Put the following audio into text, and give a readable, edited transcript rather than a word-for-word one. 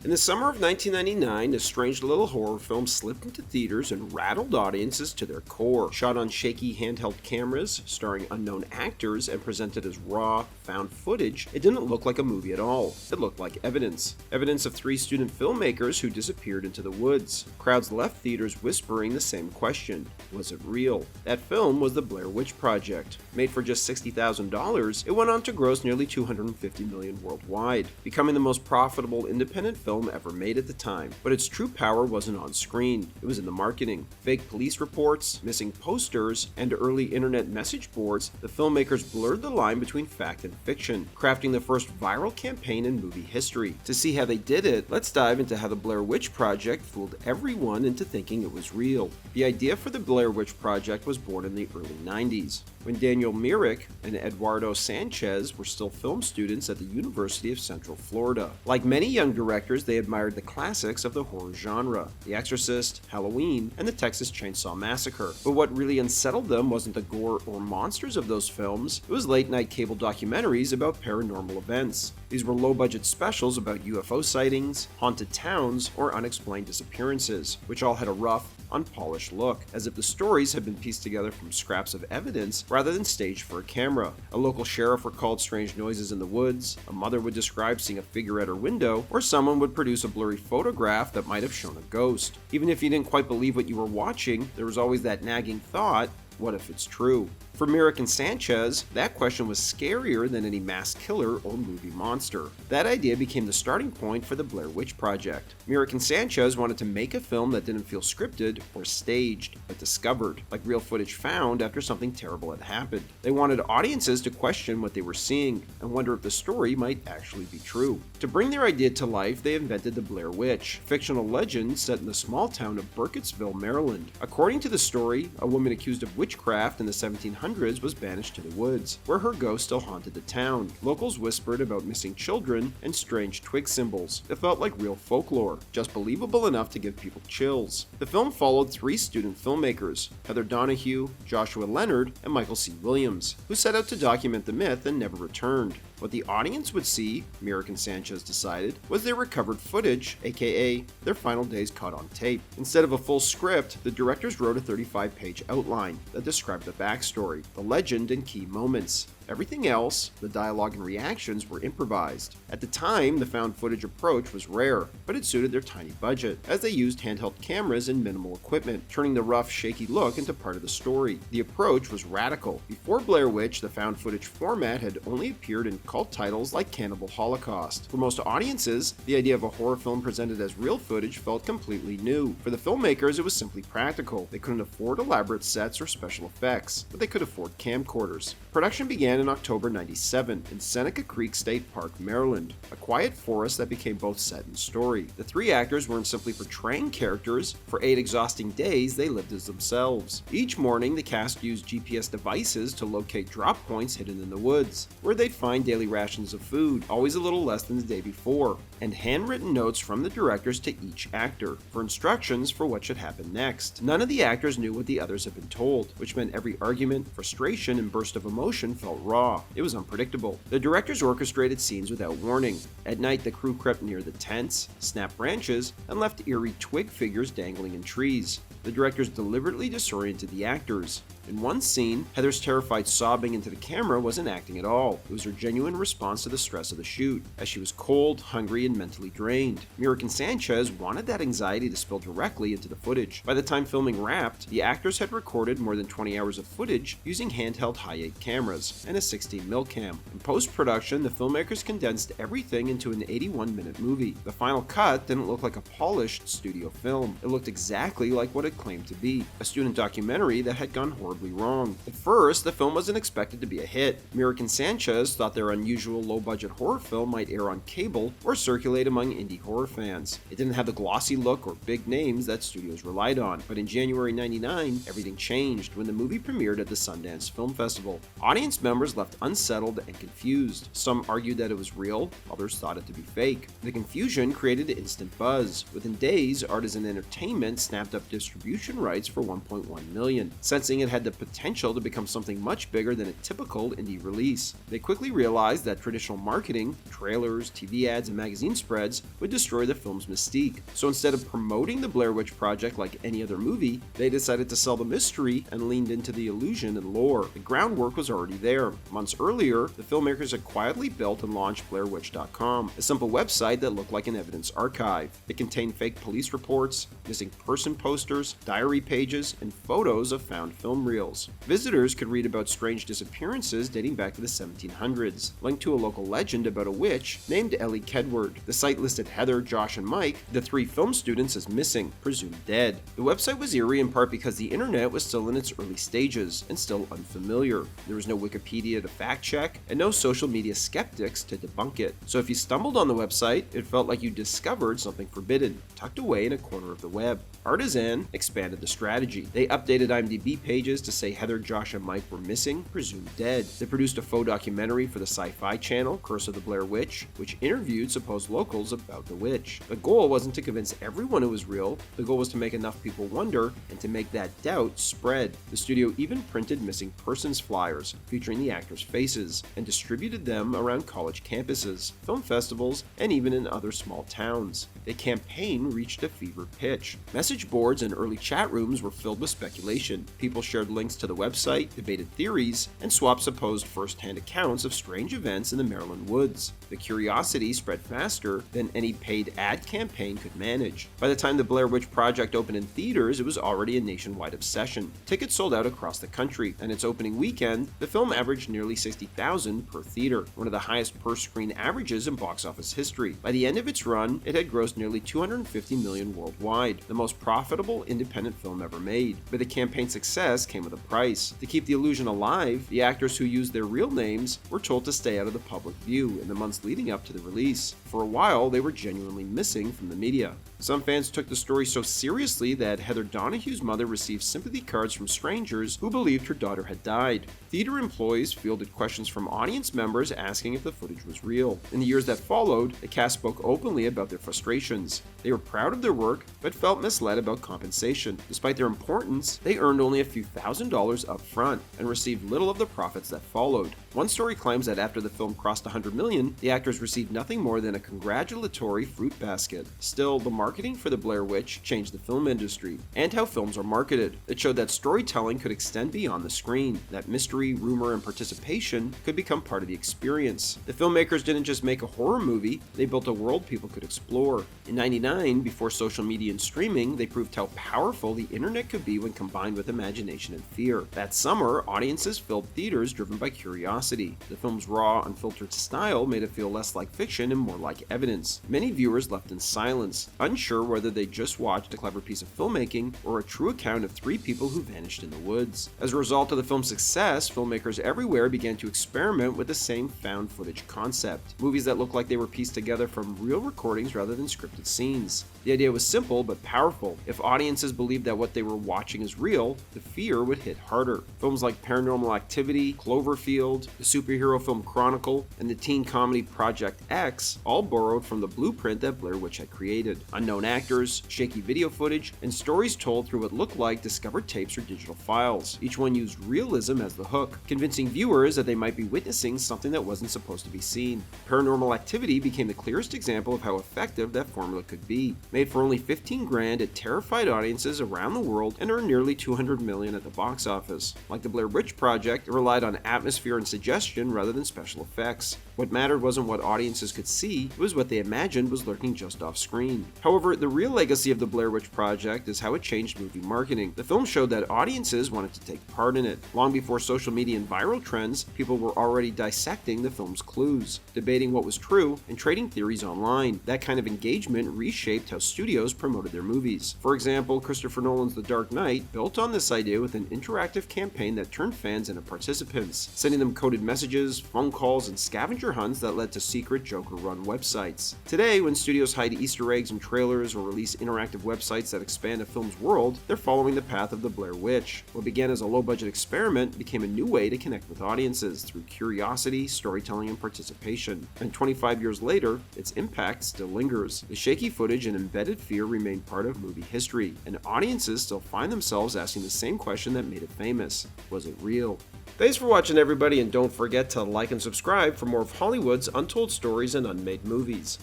In the summer of 1999, a strange little horror film slipped into theaters and rattled audiences to their core. Shot on shaky handheld cameras, starring unknown actors, and presented as raw, found footage, it didn't look like a movie at all. It looked like evidence. Evidence of three student filmmakers who disappeared into the woods. Crowds left theaters whispering the same question: was it real? That film was the Blair Witch Project. Made for just $60,000, it went on to gross nearly $250 million worldwide, becoming the most profitable independent film ever made at the time. But its true power wasn't on screen, it was in the marketing. Fake police reports, missing posters, and early internet message boards, the filmmakers blurred the line between fact and fiction, crafting the first viral campaign in movie history. To see how they did it, let's dive into how the Blair Witch Project fooled everyone into thinking it was real. The idea for the Blair Witch Project was born in the early 90s, when Daniel Myrick and Eduardo Sanchez were still film students at the University of Central Florida. Like many young directors, they admired the classics of the horror genre: The Exorcist, Halloween, and the Texas Chainsaw Massacre. But what really unsettled them wasn't the gore or monsters of those films, it was late-night cable documentaries about paranormal events. These were low-budget specials about UFO sightings, haunted towns, or unexplained disappearances, which all had a rough, unpolished look, as if the stories had been pieced together from scraps of evidence rather than staged for a camera. A local sheriff recalled strange noises in the woods, a mother would describe seeing a figure at her window, or someone would produce a blurry photograph that might have shown a ghost. Even if you didn't quite believe what you were watching, there was always that nagging thought: what if it's true? For Myrick and Sanchez, that question was scarier than any mass killer or movie monster. That idea became the starting point for the Blair Witch Project. Myrick and Sanchez wanted to make a film that didn't feel scripted or staged, but discovered, like real footage found after something terrible had happened. They wanted audiences to question what they were seeing and wonder if the story might actually be true. To bring their idea to life, they invented the Blair Witch, a fictional legend set in the small town of Burkittsville, Maryland. According to the story, a woman accused of witchcraft in the 1700s was banished to the woods, where her ghost still haunted the town. Locals whispered about missing children and strange twig symbols. It felt like real folklore, just believable enough to give people chills. The film followed three student filmmakers: Heather Donahue, Joshua Leonard, and Michael C. Williams, who set out to document the myth and never returned. What the audience would see, Myrick and Sanchez decided, was their recovered footage, aka their final days caught on tape. Instead of a full script, the directors wrote a 35-page outline that described the backstory, the legend, and key moments. Everything else, the dialogue and reactions, were improvised. At the time, the found footage approach was rare, but it suited their tiny budget, as they used handheld cameras and minimal equipment, turning the rough, shaky look into part of the story. The approach was radical. Before Blair Witch, the found footage format had only appeared in cult titles like Cannibal Holocaust. For most audiences, the idea of a horror film presented as real footage felt completely new. For the filmmakers, it was simply practical. They couldn't afford elaborate sets or special effects, but they could afford camcorders. Production began in October 97 in Seneca Creek State Park, Maryland, a quiet forest that became both set and story. The three actors weren't simply portraying characters. For 8 exhausting days, they lived as themselves. Each morning, the cast used GPS devices to locate drop points hidden in the woods, where they'd find daily rations of food, always a little less than the day before, and handwritten notes from the directors to each actor for instructions for what should happen next. None of the actors knew what the others had been told, which meant every argument, frustration, and burst of emotion felt raw. It was unpredictable. The directors orchestrated scenes without warning. At night, the crew crept near the tents, snapped branches, and left eerie twig figures dangling in trees. The directors deliberately disoriented the actors. In one scene, Heather's terrified sobbing into the camera wasn't acting at all. It was her genuine response to the stress of the shoot, as she was cold, hungry, and mentally drained. Myrick and Sanchez wanted that anxiety to spill directly into the footage. By the time filming wrapped, the actors had recorded more than 20 hours of footage using handheld high-8 cameras and a 16mm cam. In post-production, the filmmakers condensed everything into an 81-minute movie. The final cut didn't look like a polished studio film. It looked exactly like what it claimed to be, a student documentary that had gone horribly wrong. At first, the film wasn't expected to be a hit. Myrick and Sanchez thought their unusual low-budget horror film might air on cable or circulate among indie horror fans. It didn't have the glossy look or big names that studios relied on, but in January '99, everything changed when the movie premiered at the Sundance Film Festival. Audience members left unsettled and confused. Some argued that it was real, others thought thought it to be fake. The confusion created instant buzz. Within days, Artisan Entertainment snapped up distribution rights for $1.1 million, sensing it had the potential to become something much bigger than a typical indie release. They quickly realized that traditional marketing, trailers, TV ads, and magazine spreads would destroy the film's mystique. So instead of promoting the Blair Witch Project like any other movie, they decided to sell the mystery and leaned into the illusion and lore. The groundwork was already there. Months earlier, the filmmakers had quietly built and launched BlairWitch.com, a simple website that looked like an evidence archive. It contained fake police reports, missing person posters, diary pages, and photos of found film reels. Visitors could read about strange disappearances dating back to the 1700s, linked to a local legend about a witch named Ellie Kedward. The site listed Heather, Josh, and Mike, the 3 film students, as missing, presumed dead. The website was eerie in part because the internet was still in its early stages and still unfamiliar. There was no Wikipedia to fact check and no social media skeptics to debunk it. So if you stumbled on the website, it felt like you discovered something forbidden, tucked away in a corner of the web. Artisan expanded the strategy. They updated IMDb pages to say Heather, Josh, and Mike were missing, presumed dead. They produced a faux documentary for the Sci-Fi Channel, Curse of the Blair Witch, which interviewed supposed locals about the witch. The goal wasn't to convince everyone it was real, the goal was to make enough people wonder and to make that doubt spread. The studio even printed missing persons flyers featuring the actors' faces and distributed them around college campuses, film festivals, and even in other small towns. The campaign reached a fever pitch. Message boards and early chat rooms were filled with speculation. People shared links to the website, debated theories, and swapped supposed first-hand accounts of strange events in the Maryland woods. The curiosity spread faster than any paid ad campaign could manage. By the time the Blair Witch Project opened in theaters, it was already a nationwide obsession. Tickets sold out across the country, and its opening weekend, the film averaged nearly $60,000 per theater, one of the highest per-screen averages in box office history. By the end of its run, it had grossed nearly $250 million worldwide, the most profitable independent film ever made. But the campaign's success came with a price. To keep the illusion alive, the actors who used their real names were told to stay out of the public view in the months leading up to the release. For a while, they were genuinely missing from the media. Some fans took the story so seriously that Heather Donahue's mother received sympathy cards from strangers who believed her daughter had died. Theater employees fielded questions from audience members asking if the footage was real. In the years that followed, the cast spoke openly about their frustrations. They were proud of their work, but felt misled about compensation. Despite their importance, they earned only a few $1,000s up front and received little of the profits that followed. One story claims that after the film crossed $100 million, the actors received nothing more than a congratulatory fruit basket. Still, the marketing for the Blair Witch changed the film industry and how films are marketed. It showed that storytelling could extend beyond the screen, that mystery, rumor, and participation could become part of the experience. The filmmakers didn't just make a horror movie, they built a world people could explore. In '99, before social media and streaming, they proved how powerful the internet could be when combined with imagination and fear. That summer, audiences filled theaters driven by curiosity. The film's raw, unfiltered style made it feel less like fiction and more like evidence. Many viewers left in silence, unsure whether they just watched a clever piece of filmmaking or a true account of 3 people who vanished in the woods. As a result of the film's success, filmmakers everywhere began to experiment with the same found footage concept. Movies that looked like they were pieced together from real recordings rather than scripted scenes. The idea was simple but powerful. If audiences believed that what they were watching is real, the fear would hit harder. Films like Paranormal Activity, Cloverfield, the superhero film Chronicle, and the teen comedy Project X all borrowed from the blueprint that Blair Witch had created. Unknown actors, shaky video footage, and stories told through what looked like discovered tapes or digital files. Each one used realism as the hook, convincing viewers that they might be witnessing something that wasn't supposed to be seen. Paranormal Activity became the clearest example of how effective that formula could be. Made for only $15,000, it terrified audiences around the world and earned nearly $200 million at the box office. Like the Blair Witch Project, it relied on atmosphere and suggestion rather than special effects. What mattered wasn't what audiences could see, it was what they imagined was lurking just off screen. However, the real legacy of the Blair Witch Project is how it changed movie marketing. The film showed that audiences wanted to take part in it. Long before social media and viral trends, people were already dissecting the film's clues, debating what was true, and trading theories online. That kind of engagement reshaped how studios promoted their movies. For example, Christopher Nolan's The Dark Knight built on this idea with an interactive campaign that turned fans into participants, sending them coded messages, phone calls, and scavenger hunts that led to secret Joker-run websites. Today, when studios hide Easter eggs in trailers or release interactive websites that expand a film's world, they're following the path of the Blair Witch. What began as a low-budget experiment became a new way to connect with audiences through curiosity, storytelling, and participation. And 25 years later, its impact still lingers. The shaky footage and embedded fear remain part of movie history, and audiences still find themselves asking the same question that made it famous: was it real? Thanks for watching, everybody, and don't forget to like and subscribe for more of Hollywood's untold stories and unmade movies.